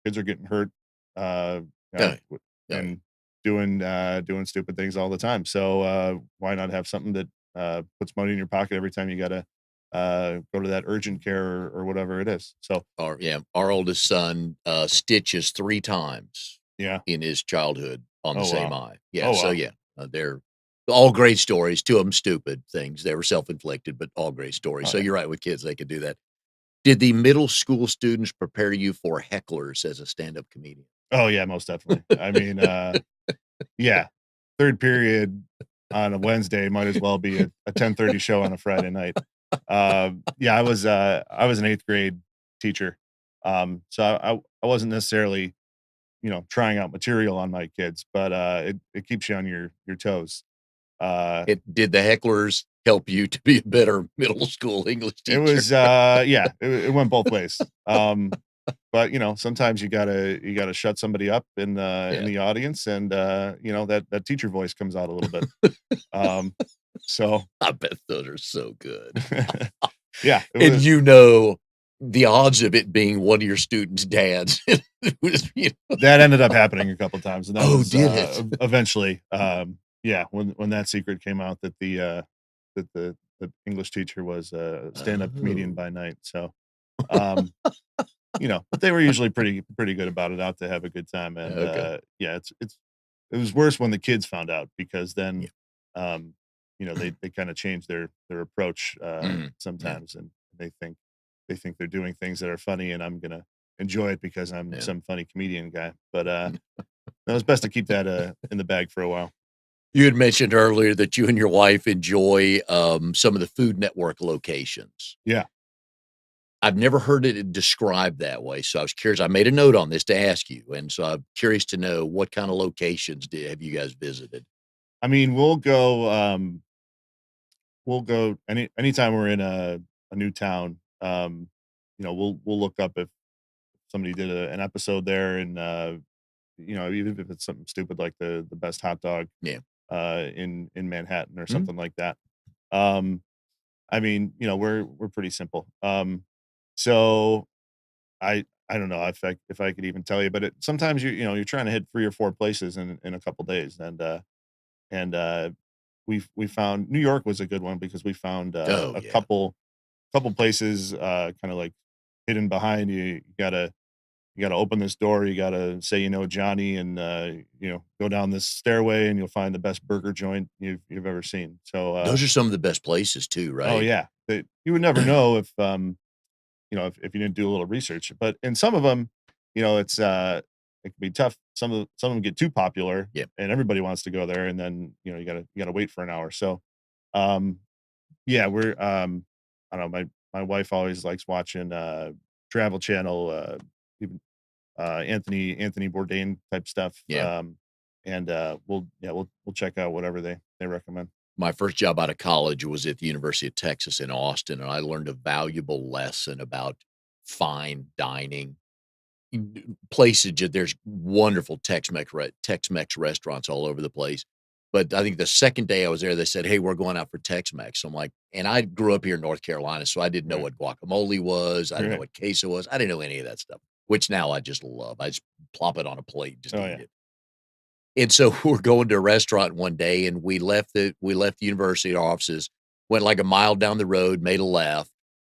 getting hurt, Oh, yeah. Oh, yeah. and doing stupid things all the time. So why not have something that puts money in your pocket every time you gotta go to that urgent care or whatever it is. So Our oldest son, stitches 3 times yeah. in his childhood on the Oh same wow. eye. Yeah, Oh so wow. yeah, they're all great stories, 2 of them stupid things. They were self-inflicted, but all great stories. Oh So yeah. you're right, with kids, they could do that. Did the middle school students prepare you for hecklers as a stand-up comedian? Oh yeah. Most definitely. I mean, yeah, third period on a Wednesday might as well be a 10:30 show on a Friday night. Yeah, I was an 8th grade teacher. So I wasn't necessarily, trying out material on my kids, but it keeps you on your toes. Uh, It did the hecklers help you to be a better middle school English it teacher? was yeah, it went both ways. But sometimes you gotta shut somebody up in Yeah. the audience, and that teacher voice comes out a little bit. Um, so I bet those are so good. yeah, it And was the odds of it being one of your students' dads was, that ended up happening a couple times, and that Oh, was did it? eventually yeah, when that secret came out that the English teacher was a stand-up comedian Oh. by night. So um but they were usually pretty good about it, out to have a good time. And Okay. yeah, it was worse when the kids found out, because Yeah. then they kind of change their approach Mhm. Yeah, sometimes, and they think they're doing things that are funny, and I'm gonna enjoy it because I'm yeah. some funny comedian guy. But no, it's best to keep that in the bag for a while. You had mentioned earlier that you and your wife enjoy, some of the Food Network locations. Yeah. I've never heard it described that way, so I was curious. I made a note on this to ask you, and so I'm curious to know what kinda locations have you guys visited? I mean, we'll go anytime we're in a new town. We'll look up if somebody did an episode there, and even if it's something stupid like the best hot dog Yeah. in Manhattan or Mhm. something like that. Um, I mean, we're pretty simple. So I don't know if I could even tell you, but sometimes you're trying to hit 3 or 4 places in a couple days, and we found New York was a good one, because we found Oh, a yeah. couple places kind of like hidden behind you. You gotta open this door, you gotta say Johnny, and, go down this stairway, and you'll find the best burger joint you've ever seen. So, Those are some of the best places too, oh, right? yeah, you would never know if you didn't do a little research. But in some of them, it can be tough. Some of them get too popular, Yeah. and everybody wants to go there, and then, you gotta wait for an hour. So, um, yeah, I don't know, my wife always likes watching, Travel Channel, even Anthony Bourdain type stuff. Yeah. And we'll check out whatever they recommend. My first job out of college was at the University of Texas in Austin, and I learned a valuable lesson about fine dining. Places, there's wonderful Tex-Mex restaurants all over the place. But I think the second day I was there, they said, "Hey, we're going out for Tex-Mex." So I'm like, and I grew up here in North Carolina, so I didn't know Right. what guacamole was. I didn't know Right. what queso was. I didn't know any of that stuff, which now I just love. I just plop it on a plate, and just Oh, eat yeah. it. And so we're going to a restaurant one day, and we left the university offices, went like a mile down the road, made a left,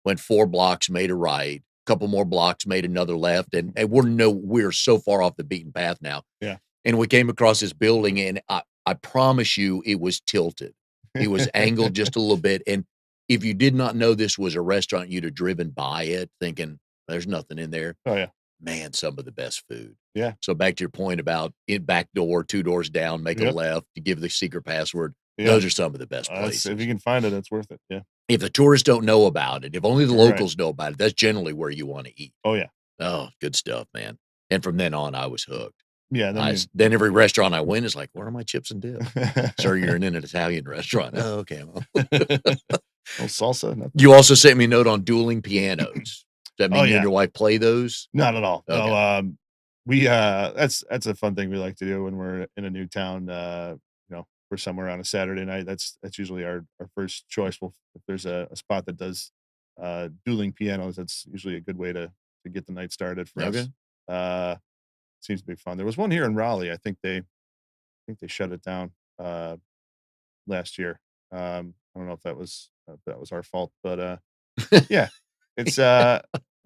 went 4 blocks, made a right, couple more blocks, made another left, and we're so far off the beaten path now. Yeah. And we came across this building, and I promise you it was tilted. It was angled just a little bit, and if you did not know this was a restaurant, you'd have driven by it thinking, "There's nothing in there." Oh, yeah. Man, some of the best food. Yeah. So back to your point about it back door, 2 doors down, make a Yep. left, to give the secret password. Yeah. Those are some of the best That's if places. you can find it, it's worth it. Yeah. If the tourists don't know about it, if only the Right. locals know about it, that's generally where you wanna eat. Oh, yeah. Oh, good stuff, man. And from then on, I was hooked. Yeah, then you Then every restaurant I went is like, "Where are my chips and dip?" "Sir, you're in an Italian restaurant." "Oh, okay, well." Oh, salsa? Nothing? You also sent me a note on dueling pianos. Does that Oh, mean you and yeah. your wife play those? Not at all. Okay. No, we, that's a fun thing we like to do when we're in a new town, we're somewhere on a Saturday night. That's usually our first choice. Well, if there's a spot that does, dueling pianos, that's usually a good way to get the night started for us. Okay. Uh, Seems to be fun. There was one here in Raleigh. I think they shut it down, last year. I don't know if that was our fault, but, yeah, it's,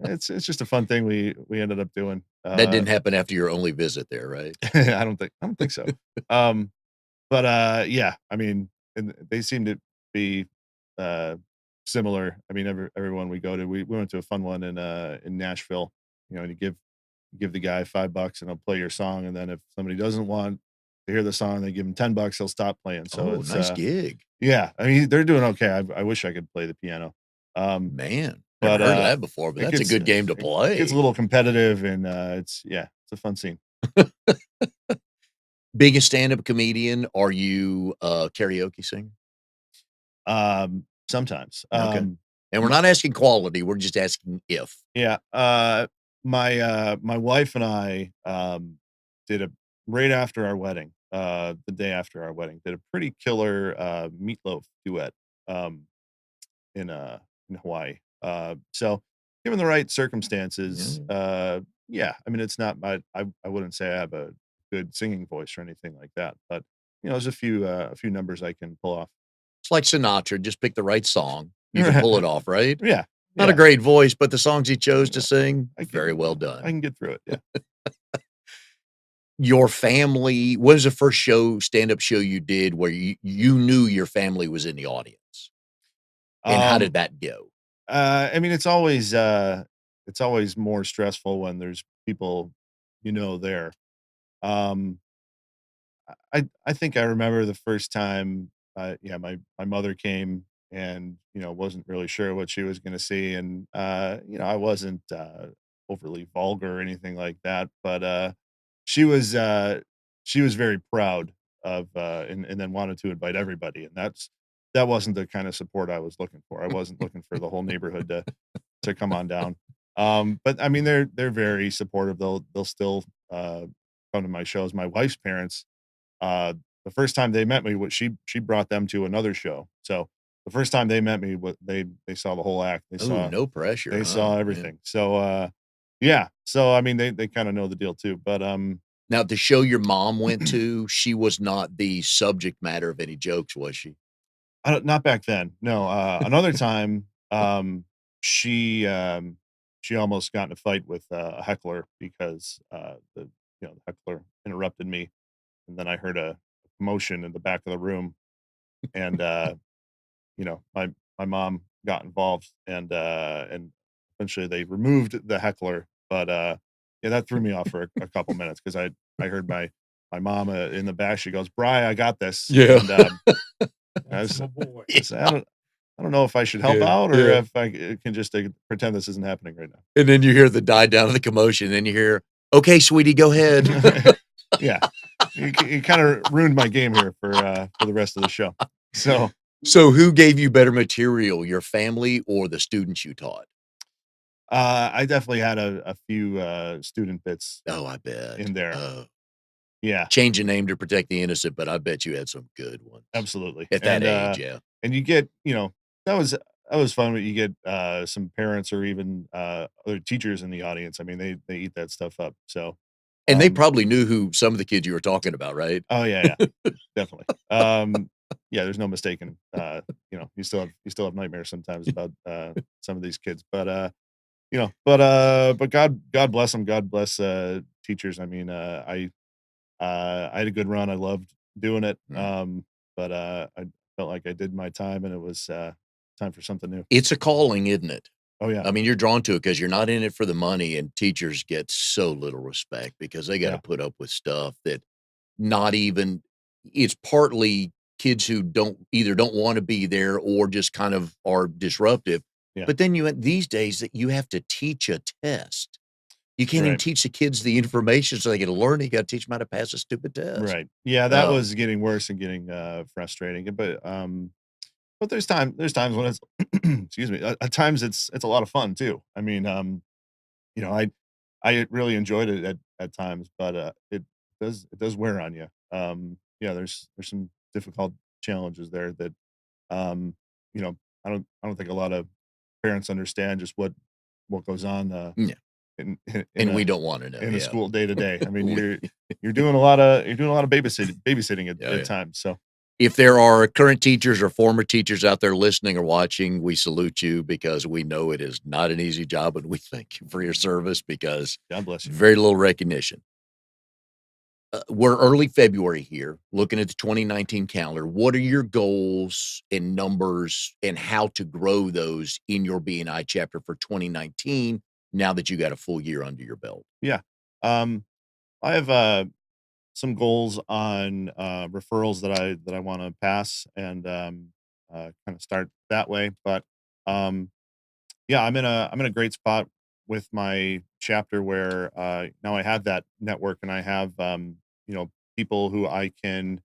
it's just a fun thing we ended up doing. That didn't happen after your only visit there, right? I don't think so. Um, but, yeah, I mean, and they seem to be, uh, similar. I mean, everyone we go to, we went to a fun one in Nashville, and you give the guy $5 and he'll play your song, and then if somebody doesn't want to hear the song, they give him $10, he'll stop playing. So Oh, it's, nice gig. yeah, I mean, they're doing okay. I wish I could play the piano. Um, Man, never but, heard of that before, but it that's a gets good game to it gets a play. little competitive and, it's a fun scene. Being a stand-up comedian, are you a karaoke singer? Sometimes, Okay. And we're my not asking quality, we're just asking if. yeah, my wife and I, did a right after our wedding, the day after our wedding, did a pretty killer, meatloaf duet, um, in Hawaii. So given the right circumstances, Yeah. yeah, I mean, it's not I wouldn't say I have a good singing voice or anything like that, but, there's a few numbers I can pull off. It's like Sinatra, just pick the right song. You can pull it off, right? Yeah, Not a yeah, great voice, but the songs he chose to yeah, sing, I very can well I done. can get through it, yeah. Your family, what was the first stand-up show you did where you knew your family was in the audience? And how Um did that go? I mean, it's always more stressful when there's people there. Um, I think I remember the first time, yeah, my mother came and wasn't really sure what she was going to see, and I wasn't overly vulgar or anything like that, but she was uh, she was very proud of and then wanted to invite everybody, and that wasn't the kind of support I was looking for. I wasn't looking for the whole neighborhood to come on down. But I mean, they're very supportive. They'll still come to my shows. My wife's parents, the first time they met me, what she brought them to another show. So the first time they met me, what they saw the whole act. They Oh, saw no pressure, they huh? saw Yeah. everything. So yeah. So I mean, they kind of know the deal too. But Now, the show your mom went to, she was not the subject matter of any jokes, was she? I don't, not back then. No. Another time, she almost got in a fight with a heckler because the heckler interrupted me, and then I heard a commotion in the back of the room, and my mom got involved, and eventually they removed the heckler, but yeah, that threw me off for a couple minutes because I heard my mom in the back. She goes, "Bry, I got this," Yeah. and I That's was, my boy. I said, I don't know if I should help Yeah, out or yeah. if I can just pretend this isn't happening right And then you hear the die down of the commotion, and then you hear, "Okay, sweetie, go ahead." now. Yeah, you kind of ruined my game here for the rest of the show. So So who gave you better material, your family or the students you taught? I definitely had a few student bits Oh, I bet. in there. Oh, Yeah, change a name to protect the innocent, but I bet you had some good ones absolutely. at that age, yeah. And you get, that was fun when you get some parents or even other teachers in the audience. I mean, they eat that stuff up. So, And they um, probably knew who some of the kids you were talking about, right? oh yeah, yeah, definitely. Yeah, there's no mistaking. You still have nightmares sometimes about some of these kids, but but God bless them. God bless teachers. I mean, I had a good run. I loved doing it. Mm. But I felt like I did my time, and it was time for something new. It's a calling, isn't it? Oh yeah, I mean, you're drawn to it because 'cause you're not in it for the money, and teachers get so little respect because they gotta yeah, put up with stuff that not even it's partly kids who don't wanna be there or just kind of are disruptive, yeah. but then these days that you have to teach a test. You can't even Right, teach the kids the information so they can learn, you gotta teach them how to pass a stupid test. right. Yeah, that Oh, was getting worse and getting frustrating. But there's times when it's excuse me. At times it's a lot of fun too. I mean, you know, I really enjoyed it at times, but it does wear on you. Yeah, there's some difficult challenges there that um, you know, I don't think a lot of parents understand just what goes on yeah, in in in and we a don't wanna know, in a yeah. school day to day. I mean, We you're doing a lot of babysitting Oh, at yeah. times. So If there are current teachers or former teachers out there listening or watching, we salute you because we know it is not an easy job, and we thank you for your service because God bless you. very little recognition. We're early February here, looking at the 2019 calendar. What are your goals and numbers and how to grow those in your BNI chapter for 2019 now that you got a full year under your belt? Yeah. Um, I have some goals on referrals that I want to pass and kind of start that way. But um, yeah, I'm in a great spot with my chapter where now I have that network and I have people who I can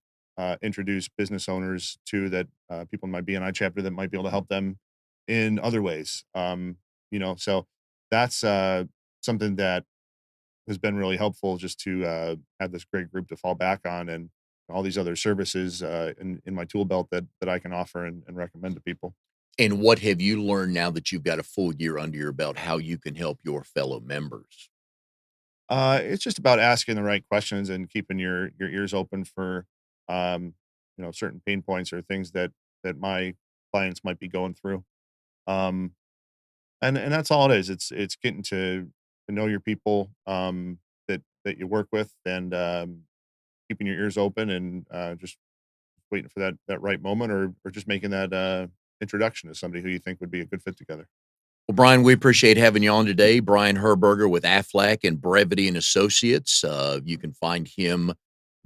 introduce business owners to that people in my BNI chapter that might be able to help them in other ways. So that's something that has been really helpful just to have this great group to fall back on and all these other services in my tool belt that I can offer and recommend to people. And what have you learned now that you've got a full year under your belt, how you can help your fellow members? It's just about asking the right questions and keeping your ears open for certain pain points or things that my clients might be going through. Um, and that's all it is. It's getting to know your people that you work with and keeping your ears open and just waiting for that right moment or just making that introduction to somebody who you think would be a good fit together. Well, Brian, we appreciate having you on today. Brian Herberger with AFLAC and Brevity and Associates. You can find him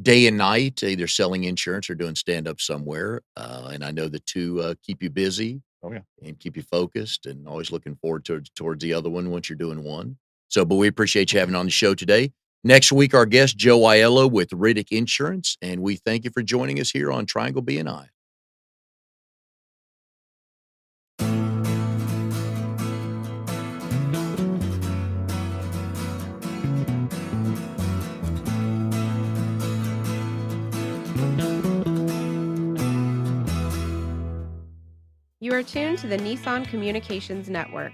day and night, either selling insurance or doing stand up somewhere. And I know the two keep you busy Oh yeah. and keep you focused and always looking forward towards the other one once you're doing one. So, but we appreciate you having on the show today. Next week, our guest, Joe Aiello with Riddick Insurance. And we thank you for joining us here on Triangle BNI. You are tuned to the Nissan Communications Network.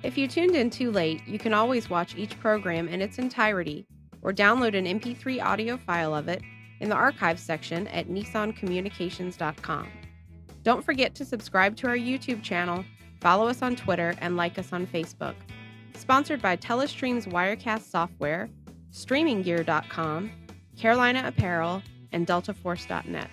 If you tuned in too late, you can always watch each program in its entirety or download an MP3 audio file of it in the archives section at nissancommunications.com. Don't forget to subscribe to our YouTube channel, follow us on Twitter, and like us on Facebook. Sponsored by Telestream's Wirecast software, StreamingGear.com, Carolina Apparel, and DeltaForce.net.